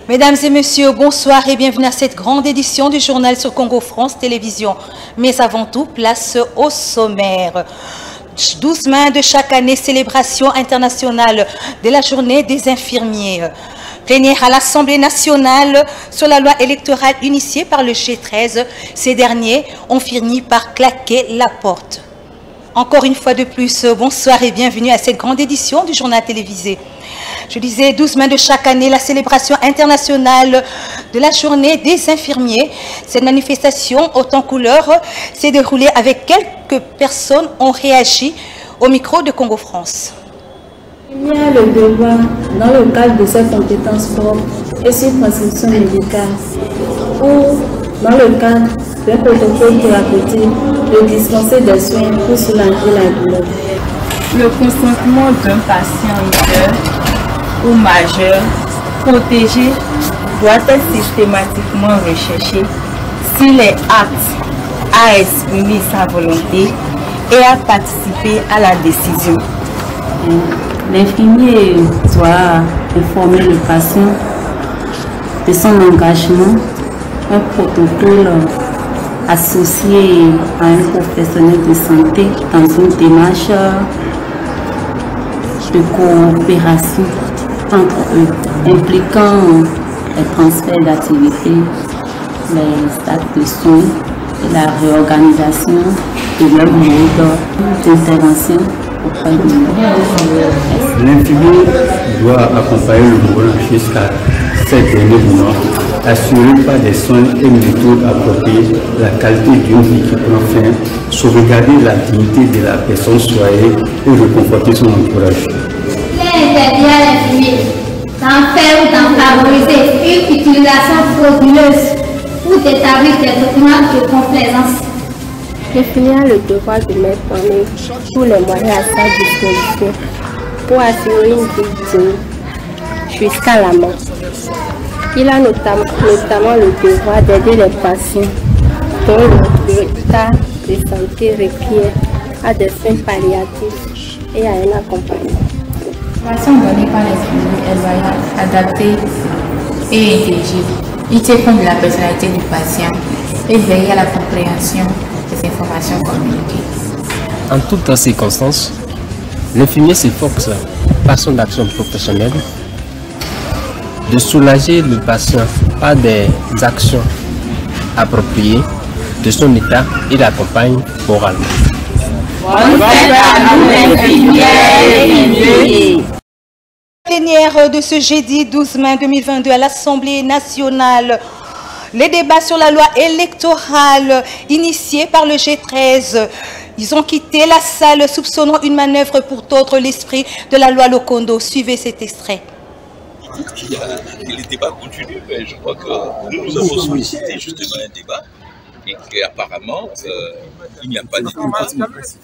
Mesdames et messieurs, bonsoir et bienvenue à cette grande édition du journal sur Congo France Télévisions. Mais avant tout, place au sommaire. 12 mai de chaque année, célébration internationale de la journée des infirmiers. Plénière à l'Assemblée nationale sur la loi électorale initiée par le G13. Ces derniers ont fini par claquer la porte. Encore une fois de plus, bonsoir et bienvenue à cette grande édition du journal télévisé. Je disais 12 mai de chaque année, la célébration internationale de la journée des infirmiers. Cette manifestation haute en couleur s'est déroulée avec quelques personnes ont réagi au micro de Congo France. Il y a le devoir, dans le cadre de ses compétences propres et sur prescription médicale, ou dans le cadre d'un protocole thérapeutique, de dispenser des soins pour soulager la douleur. Le consentement d'un patient mineur ou majeur protégé doit être systématiquement recherché s'il est apte à exprimer sa volonté et à participer à la décision. L'infirmier doit informer le patient de son engagement, un protocole associé à un professionnel de santé dans une démarche de coopération entre eux, impliquant les transferts d'activités, les actes de soins et la réorganisation de leur mode d'intervention auprès de nous. L'infirmier doit accompagner le malade jusqu'à cette dernière moment, assurer par des soins et méthodes appropriées la qualité d'une vie qui prend fin, sauvegarder la dignité de la personne soignée et réconforter son entourage. Il est interdit à l'infirmier d'en faire ou d'en favoriser une utilisation frauduleuse ou d'établir des documents de complaisance. L'infirmier a le devoir de mettre en œuvre tous les moyens à sa disposition pour assurer une vie digne jusqu'à la mort. Il a notamment le devoir d'aider les patients dont l'état de santé requiert à des soins palliatifs et à un accompagnement. L'information donnée par l'infirmier est loyale, adaptée et intelligible. Il tient compte de la personnalité du patient et veille à la compréhension des informations communiquées. En toutes circonstances, l'infirmier s'efforce par son action professionnelle de soulager le patient par des actions appropriées de son état et l'accompagne moralement. Plénière de ce jeudi 12 mai 2022 à l'Assemblée nationale. Les débats sur la loi électorale initiée par le G13. Ils ont quitté la salle soupçonnant une manœuvre pour tordre l'esprit de la loi Lokondo. Suivez cet extrait. Les débats continuent, mais je crois que nous avons sollicité justement un débat et qu'apparemment il n'y a pas de débat.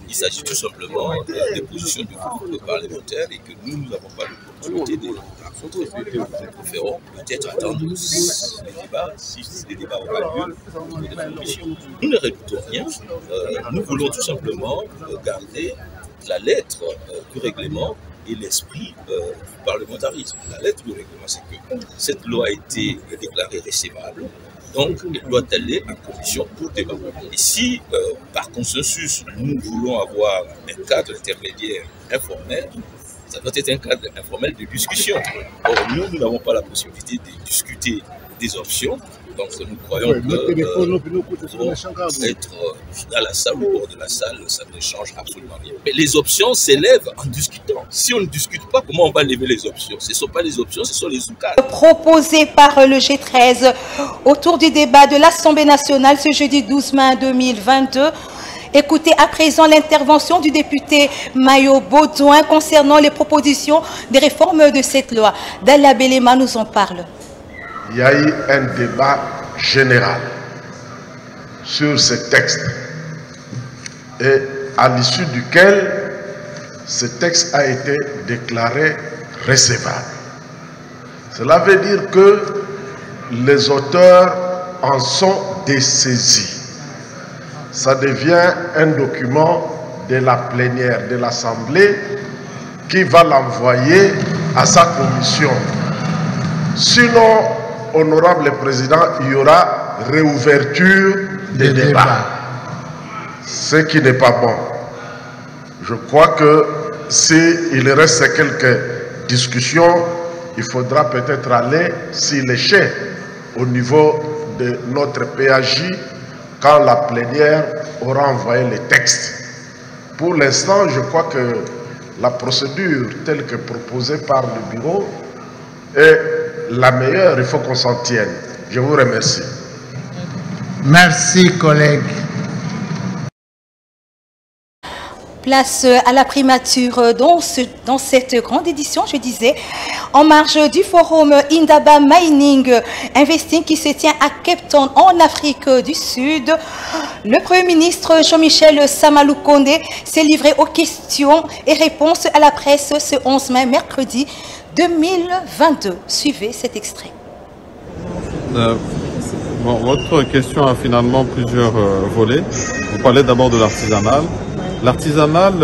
Il s'agit tout simplement des positions du groupe parlementaire et que nous n'avons pas l'opportunité de rencontrer. Nous préférons peut-être attendre les débats, si les débats auront lieu au niveau de la commission. Nous ne redoutons rien, nous voulons tout simplement garder la lettre du règlement et l'esprit du parlementarisme. La lettre du règlement, c'est que cette loi a été déclarée recevable, donc elle doit aller en commission pour débat. Et si, par consensus, nous voulons avoir un cadre intermédiaire informel, ça doit être un cadre informel de discussion. Or, nous n'avons pas la possibilité de discuter des options. Donc nous croyons que être dans la salle ou hors de la salle, ça ne change absolument rien. Mais les options s'élèvent en discutant. Si on ne discute pas, comment on va lever les options? Ce ne sont pas les options, ce sont les oukases. Proposé par le G13 autour du débat de l'Assemblée nationale ce jeudi 12 mai 2022. Écoutez à présent l'intervention du député Mayo Baudouin concernant les propositions des réformes de cette loi. Dalia Belema nous en parle. Il y a eu un débat général sur ce texte et à l'issue duquel ce texte a été déclaré recevable. Cela veut dire que les auteurs en sont dessaisis. Ça devient un document de la plénière de l'Assemblée qui va l'envoyer à sa commission. Sinon, honorable président, il y aura réouverture des débats, ce qui n'est pas bon. Je crois que s'il reste quelques discussions, il faudra peut-être aller, s'il est cher, au niveau de notre PAJ, quand la plénière aura envoyé les textes. Pour l'instant, je crois que la procédure telle que proposée par le bureau est la meilleure. Il faut qu'on s'en tienne. Je vous remercie. Merci, collègue. Place à la primature dans cette grande édition, je disais, en marge du forum Indaba Mining Investing qui se tient à Cape Town en Afrique du Sud. Le Premier ministre Jean-Michel Samaloukonde s'est livré aux questions et réponses à la presse ce 11 mai, mercredi 2022. Suivez cet extrait. Votre question a finalement plusieurs volets. Vous parlez d'abord de l'artisanal. L'artisanal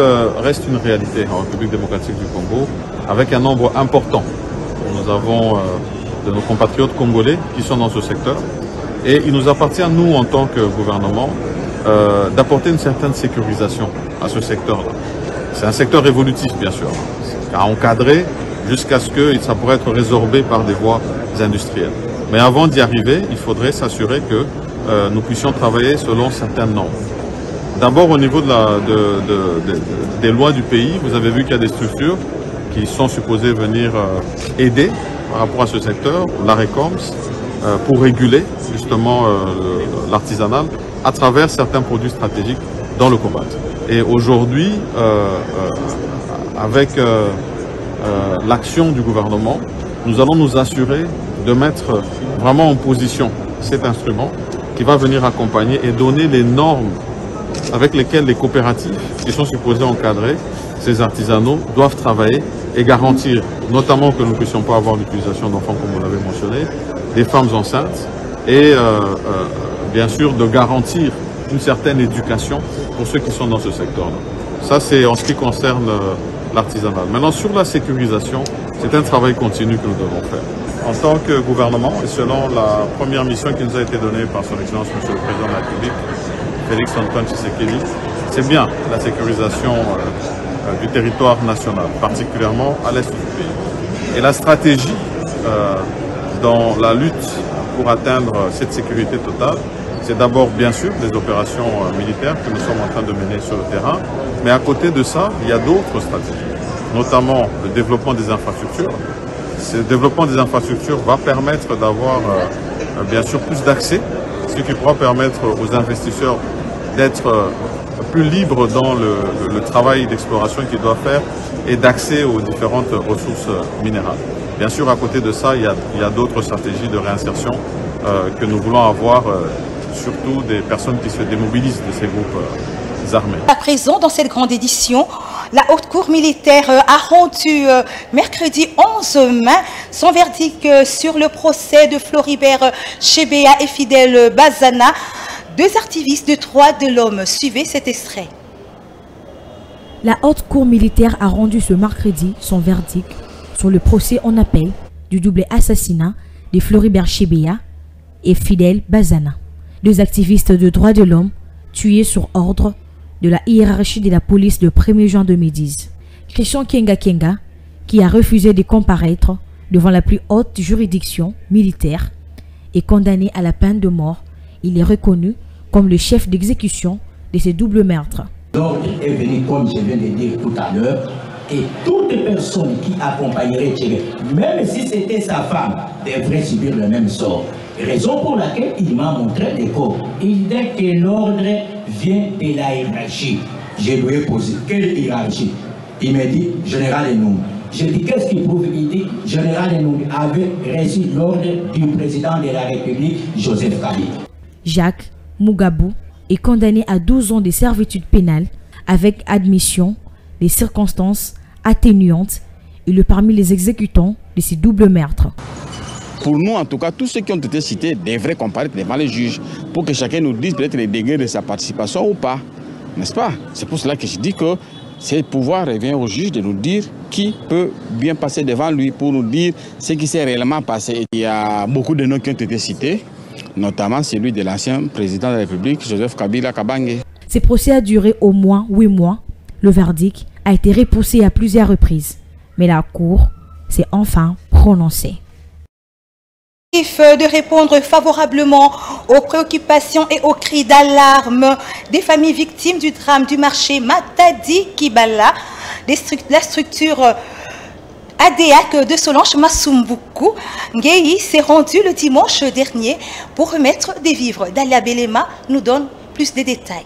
reste une réalité en République démocratique du Congo avec un nombre important. Nous avons de nos compatriotes congolais qui sont dans ce secteur et il nous appartient, nous, en tant que gouvernement, d'apporter une certaine sécurisation à ce secteur-là. C'est un secteur évolutif, bien sûr, à encadrer jusqu'à ce que ça pourrait être résorbé par des voies industrielles. Mais avant d'y arriver, il faudrait s'assurer que nous puissions travailler selon certaines normes. D'abord, au niveau des lois du pays, vous avez vu qu'il y a des structures qui sont supposées venir aider par rapport à ce secteur, l'ARECOMS, pour réguler justement l'artisanal à travers certains produits stratégiques dans le combat. Et aujourd'hui, avec l'action du gouvernement, nous allons nous assurer de mettre vraiment en position cet instrument qui va venir accompagner et donner les normes avec lesquels les coopératives qui sont supposées encadrer ces artisanaux doivent travailler et garantir, notamment que nous ne puissions pas avoir l'utilisation d'enfants comme vous l'avez mentionné, des femmes enceintes et bien sûr de garantir une certaine éducation pour ceux qui sont dans ce secteur-là. Ça c'est en ce qui concerne l'artisanat. Maintenant sur la sécurisation, c'est un travail continu que nous devons faire. En tant que gouvernement et selon la première mission qui nous a été donnée par son Excellence Monsieur le Président de la République, Félix Antoine Tshisekedi, c'est bien la sécurisation du territoire national, particulièrement à l'est du pays. Et la stratégie dans la lutte pour atteindre cette sécurité totale, c'est d'abord bien sûr des opérations militaires que nous sommes en train de mener sur le terrain, mais à côté de ça, il y a d'autres stratégies, notamment le développement des infrastructures. Ce développement des infrastructures va permettre d'avoir bien sûr plus d'accès, ce qui pourra permettre aux investisseurs d'être plus libres dans le travail d'exploration qu'ils doivent faire et d'accès aux différentes ressources minérales. Bien sûr, à côté de ça, il y a d'autres stratégies de réinsertion que nous voulons avoir, surtout des personnes qui se démobilisent de ces groupes armés. À présent, dans cette grande édition, la Haute Cour militaire a rendu mercredi 11 mai son verdict sur le procès de Floribert Chebeya et Fidèle Bazana, deux activistes de droits de l'homme. Suivez cet extrait. La Haute Cour militaire a rendu ce mercredi son verdict sur le procès en appel du double assassinat de Floribert Chebeya et Fidèle Bazana, deux activistes de droits de l'homme tués sur ordre de la hiérarchie de la police le 1er juin 2010. Christian Kenga Kenga, qui a refusé de comparaître devant la plus haute juridiction militaire, est condamné à la peine de mort. Il est reconnu comme le chef d'exécution de ces doubles meurtres. L'ordre est venu, comme je viens de dire tout à l'heure, et toutes personnes qui accompagneraient Thierry, même si c'était sa femme, devraient subir le même sort. Raison pour laquelle il m'a montré des corps. Il dit que l'ordre vient de la hiérarchie. Je lui ai posé, quelle hiérarchie? Il m'a dit, Général Enoum. Je dis, qu'est-ce qu'il prouve? Il dit, Général Enoum avait reçu l'ordre du président de la République, Joseph Kabila. Jacques Mugabou est condamné à 12 ans de servitude pénale avec admission des circonstances atténuantes. Il est parmi les exécutants de ces doubles meurtres. Pour nous, en tout cas, tous ceux qui ont été cités devraient comparaître devant les juges pour que chacun nous dise peut-être les degrés de sa participation ou pas. N'est-ce pas? C'est pour cela que je dis que c'est le pouvoir revient au juge de nous dire qui peut bien passer devant lui pour nous dire ce qui s'est réellement passé. Il y a beaucoup de noms qui ont été cités, notamment celui de l'ancien président de la République, Joseph Kabila Kabange. Ces procès a duré au moins 8 mois. Le verdict a été repoussé à plusieurs reprises, mais la Cour s'est enfin prononcée. De répondre favorablement aux préoccupations et aux cris d'alarme des familles victimes du drame du marché Matadi Kibala, la structure ADEAC de Solange Masumbuku Ngueyi s'est rendue le dimanche dernier pour remettre des vivres. Dalia Belema nous donne plus de détails.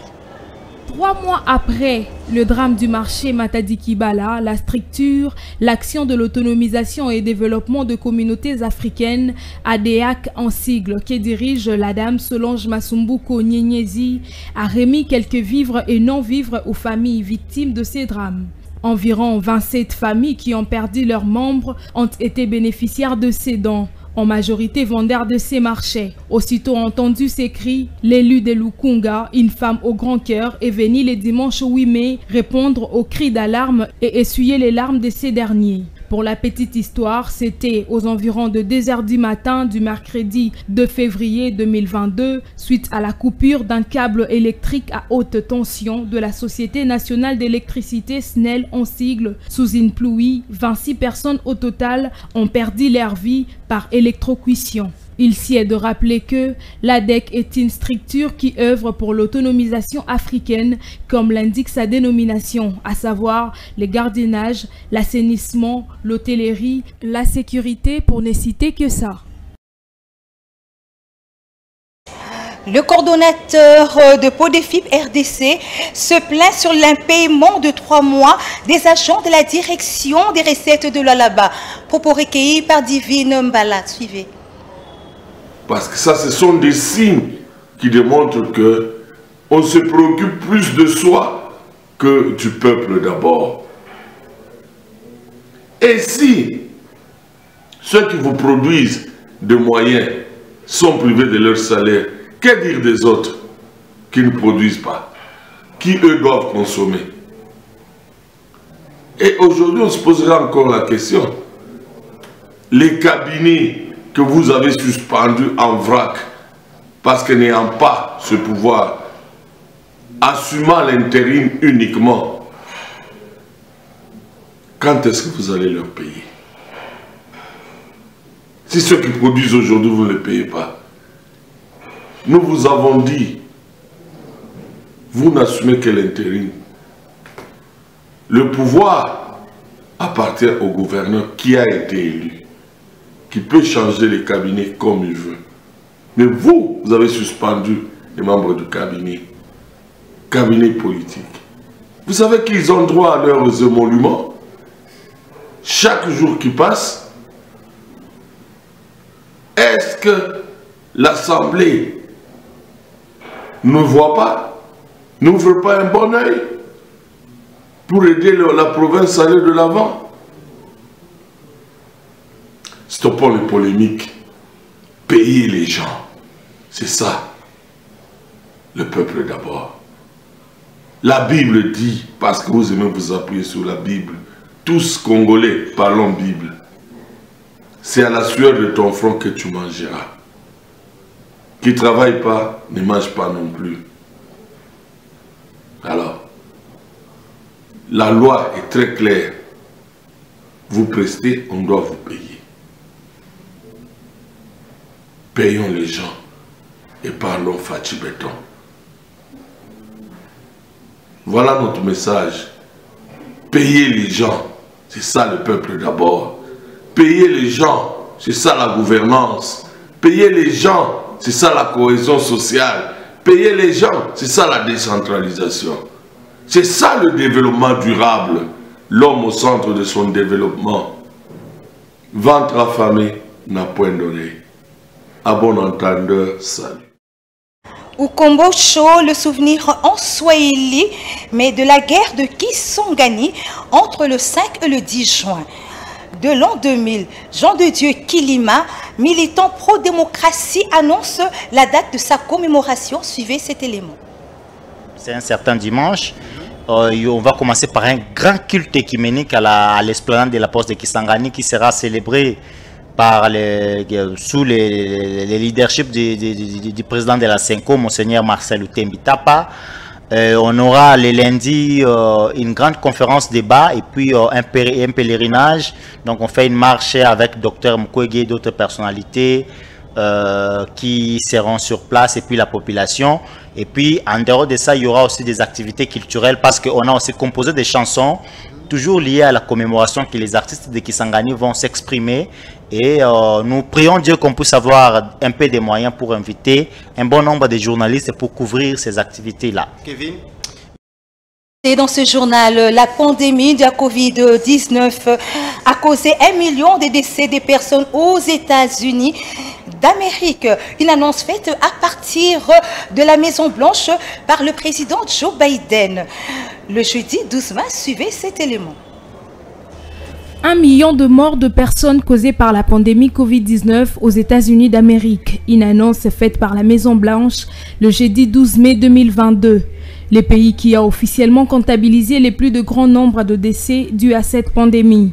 3 mois après le drame du marché Matadi Kibala, la structure, l'action de l'autonomisation et développement de communautés africaines, ADEAC en sigle, qui dirige la dame Solange Masumbuku Nyenyezi, a remis quelques vivres et non-vivres aux familles victimes de ces drames. Environ 27 familles qui ont perdu leurs membres ont été bénéficiaires de ces dons, en majorité vendeurs de ces marchés. Aussitôt entendu ces cris, l'élu de Lukunga, une femme au grand cœur, est venue le dimanche 8 mai répondre aux cris d'alarme et essuyer les larmes de ces derniers. Pour la petite histoire, c'était aux environs de 2 h du matin du mercredi 2 février 2022, suite à la coupure d'un câble électrique à haute tension de la Société nationale d'électricité SNEL en sigle. Sous une pluie, 26 personnes au total ont perdu leur vie par électrocution. Il s'y est de rappeler que l'ADEC est une structure qui œuvre pour l'autonomisation africaine, comme l'indique sa dénomination, à savoir le gardiennage, l'assainissement, l'hôtellerie, la sécurité, pour ne citer que ça. Le coordonnateur de Podefip RDC se plaint sur l'impaiement de 3 mois des agents de la direction des recettes de l'Alaba. Propos recueillis par Divine Mbala. Suivez. Parce que ça, ce sont des signes qui démontrent qu'on se préoccupe plus de soi que du peuple d'abord. Et si ceux qui vous produisent des moyens sont privés de leur salaire, que dire des autres qui ne produisent pas, qui eux doivent consommer? Et aujourd'hui, on se posera encore la question. Les cabinets que vous avez suspendus en vrac, parce que n'ayant pas ce pouvoir, assumant l'intérim uniquement, quand est-ce que vous allez leur payer? Si ceux qui produisent aujourd'hui, vous ne les payez pas, nous vous avons dit, vous n'assumez que l'intérim. Le pouvoir appartient au gouverneur qui a été élu, qui peut changer les cabinets comme il veut. Mais vous, vous avez suspendu les membres du cabinet politique. Vous savez qu'ils ont droit à leurs émoluments. Chaque jour qui passe, est-ce que l'Assemblée ne voit pas, n'ouvre pas un bon œil pour aider la province à aller de l'avant? Stoppons les polémiques. Payez les gens. C'est ça. Le peuple d'abord. La Bible dit, parce que vous aimez vous appuyer sur la Bible, tous Congolais parlons Bible. C'est à la sueur de ton front que tu mangeras. Qui ne travaille pas, ne mange pas non plus. Alors, la loi est très claire. Vous prestez, on doit vous payer. Payons les gens et parlons Fachi Béton. Voilà notre message. Payez les gens, c'est ça le peuple d'abord. Payez les gens, c'est ça la gouvernance. Payez les gens, c'est ça la cohésion sociale. Payez les gens, c'est ça la décentralisation. C'est ça le développement durable. L'homme au centre de son développement. Ventre affamé n'a point d'oreille. À bon entendeur, salut. Ukombo Show, le souvenir en Swahili, mais de la guerre de Kisangani entre le 5 et le 10 juin de l'an 2000. Jean de Dieu Kilima, militant pro-démocratie, annonce la date de sa commémoration. Suivez cet élément. c'est un certain dimanche. On va commencer par un grand culte écuménique à l'esplanade de la poste de Kisangani qui sera célébré sous le leadership du président de la SENCO, Monseigneur Marcel Outembitapa. On aura le lundi une grande conférence débat et puis un pèlerinage. Donc on fait une marche avec Dr Mukwege et d'autres personnalités qui seront sur place et puis la population. Et puis en dehors de ça, il y aura aussi des activités culturelles parce qu'on a aussi composé des chansons toujours liées à la commémoration que les artistes de Kisangani vont s'exprimer. Et nous prions Dieu qu'on puisse avoir un peu de moyens pour inviter un bon nombre de journalistes pour couvrir ces activités-là. Kevin? Et dans ce journal, la pandémie de la Covid-19 a causé 1 million de décès des personnes aux États-Unis d'Amérique. Une annonce faite à partir de la Maison-Blanche par le président Joe Biden. Le jeudi 12 mars, suivez cet élément. 1 million de morts de personnes causées par la pandémie Covid-19 aux États-Unis d'Amérique. Une annonce faite par la Maison-Blanche le jeudi 12 mai 2022. Le pays qui a officiellement comptabilisé les plus de grands nombres de décès dus à cette pandémie.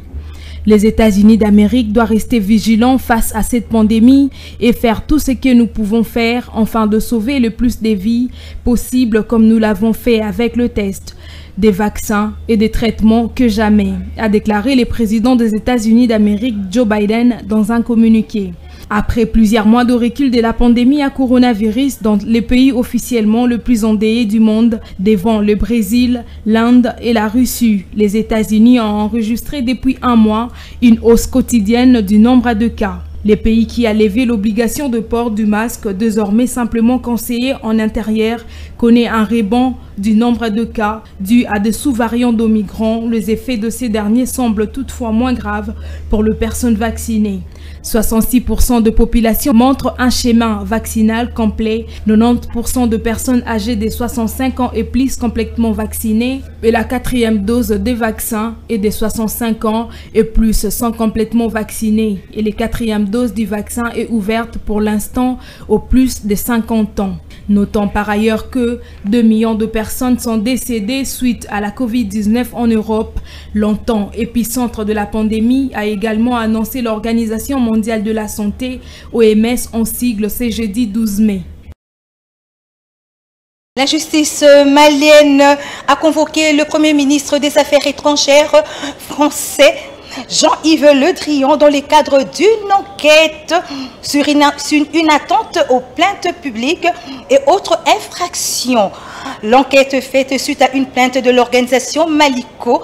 Les États-Unis d'Amérique doivent rester vigilants face à cette pandémie et faire tout ce que nous pouvons faire afin de sauver le plus de vies possible comme nous l'avons fait avec le test, des vaccins et des traitements que jamais, a déclaré le président des États-Unis d'Amérique Joe Biden dans un communiqué. Après plusieurs mois de recul de la pandémie à coronavirus dans les pays officiellement le plus endeuillés du monde, devant le Brésil, l'Inde et la Russie, les États-Unis ont enregistré depuis un mois une hausse quotidienne du nombre de cas. Les pays qui a levé l'obligation de port du masque, désormais simplement conseillé en intérieur, connaît un rebond du nombre de cas dû à des sous-variants d'Omicron. Les effets de ces derniers semblent toutefois moins graves pour les personnes vaccinées. 66% de population montrent un schéma vaccinal complet, 90% de personnes âgées de 65 ans et plus complètement vaccinées et la 4e dose des vaccins est de 65 ans et plus sont complètement vaccinés et la 4e dose du vaccin est ouverte pour l'instant aux plus de 50 ans. Notons par ailleurs que 2 millions de personnes sont décédées suite à la Covid-19 en Europe. Longtemps épicentre de la pandémie, a également annoncé l'Organisation mondiale de la santé, OMS en sigle, ce jeudi 12 mai. La justice malienne a convoqué le Premier ministre des Affaires étrangères français, Jean-Yves Le Drian, dans le cadre d'une enquête sur une attente aux plaintes publiques et autres infractions. L'enquête faite suite à une plainte de l'organisation Maliko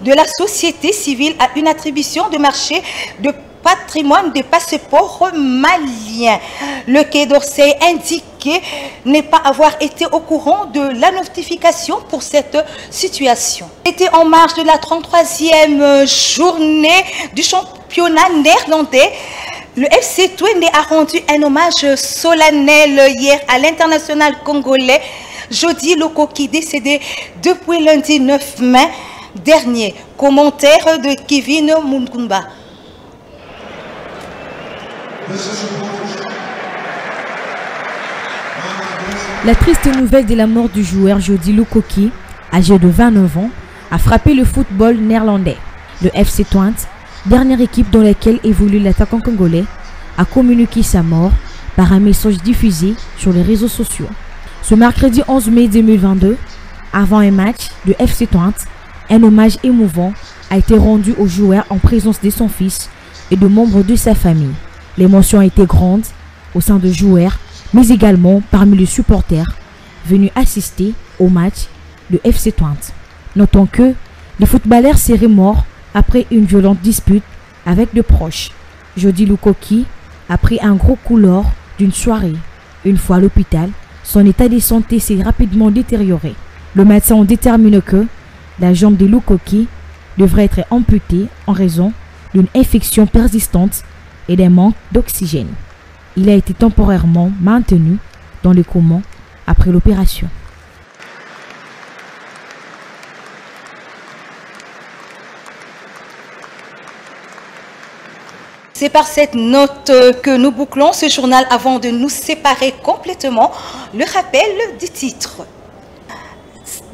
de la société civile à une attribution de marché de patrimoine des passeports maliens. Le Quai d'Orsay indiquait ne pas avoir été au courant de la notification pour cette situation. C'était en marge de la 33e journée du championnat néerlandais. Le FC Twente a rendu un hommage solennel hier à l'international congolais Jody Lukoki, décédé depuis lundi 9 mai dernier. Commentaire de Kevin Munkumba. La triste nouvelle de la mort du joueur Jody Lukoki, âgé de 29 ans, a frappé le football néerlandais. Le FC Twente, dernière équipe dans laquelle évolue l'attaquant congolais, a communiqué sa mort par un message diffusé sur les réseaux sociaux. Ce mercredi 11 mai 2022, avant un match de FC Twente, un hommage émouvant a été rendu au joueur en présence de son fils et de membres de sa famille. L'émotion a été grande au sein de joueurs, mais également parmi les supporters venus assister au match de FC Twente. Notons que le footballeur serait mort après une violente dispute avec de proches. Jody Lukoki a pris un gros coup lors d'une soirée. Une fois à l'hôpital, son état de santé s'est rapidement détérioré. Le médecin détermine que la jambe de Lukoki devrait être amputée en raison d'une infection persistante et d'un manque d'oxygène. Il a été temporairement maintenu dans le coma après l'opération. C'est par cette note que nous bouclons ce journal avant de nous séparer complètement. Le rappel du titre.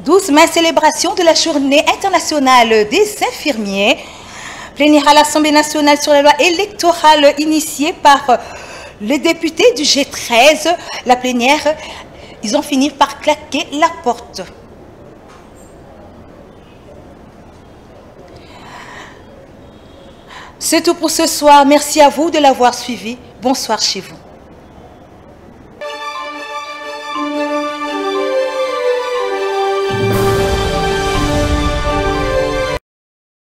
12 mai, célébration de la journée internationale des infirmiers. Plénière à l'Assemblée nationale sur la loi électorale initiée par les députés du G13. La plénière, ils ont fini par claquer la porte. C'est tout pour ce soir. Merci à vous de l'avoir suivi. Bonsoir chez vous.